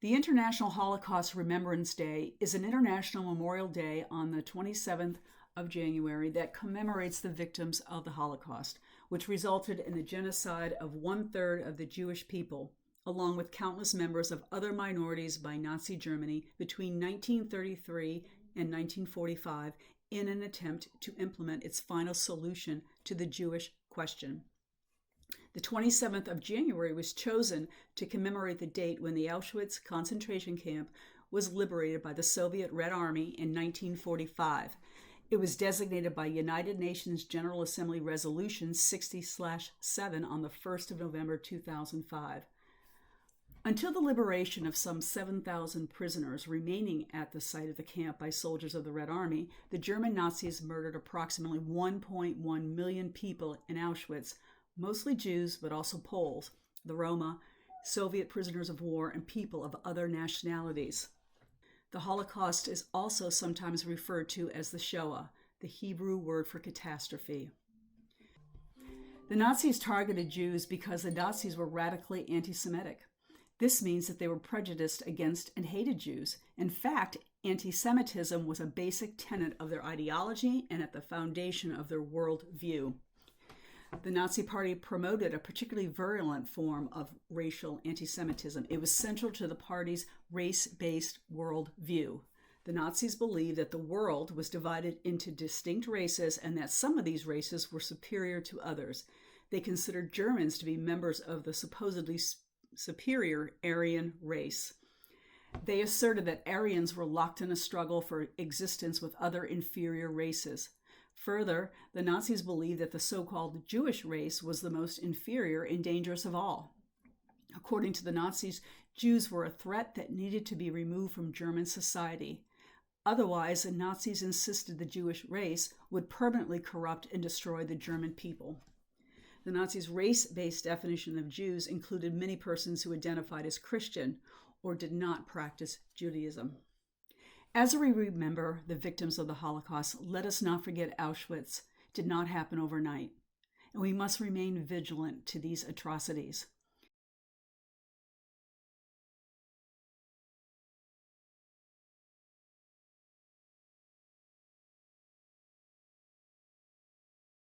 The International Holocaust Remembrance Day is an international memorial day on the 27th of January that commemorates the victims of the Holocaust, which resulted in the genocide of 1/3 of the Jewish people, along with countless members of other minorities by Nazi Germany between 1933 and 1945 in an attempt to implement its final solution to the Jewish question. The 27th of January was chosen to commemorate the date when the Auschwitz concentration camp was liberated by the Soviet Red Army in 1945. It was designated by United Nations General Assembly Resolution 60/7 on the 1st of November 2005. Until the liberation of some 7,000 prisoners remaining at the site of the camp by soldiers of the Red Army, the German Nazis murdered approximately 1.1 million people in Auschwitz, mostly Jews, but also Poles, the Roma, Soviet prisoners of war, and people of other nationalities. The Holocaust is also sometimes referred to as the Shoah, the Hebrew word for catastrophe. The Nazis targeted Jews because the Nazis were radically anti-Semitic. This means that they were prejudiced against and hated Jews. In fact, anti-Semitism was a basic tenet of their ideology and at the foundation of their worldview. The Nazi Party promoted a particularly virulent form of racial anti-Semitism. It was central to the party's race-based worldview. The Nazis believed that the world was divided into distinct races and that some of these races were superior to others. They considered Germans to be members of the supposedly superior Aryan race. They asserted that Aryans were locked in a struggle for existence with other inferior races. Further, the Nazis believed that the so-called Jewish race was the most inferior and dangerous of all. According to the Nazis, Jews were a threat that needed to be removed from German society. Otherwise, the Nazis insisted the Jewish race would permanently corrupt and destroy the German people. The Nazis' race-based definition of Jews included many persons who identified as Christian or did not practice Judaism. As we remember the victims of the Holocaust, let us not forget Auschwitz did not happen overnight, and we must remain vigilant to these atrocities.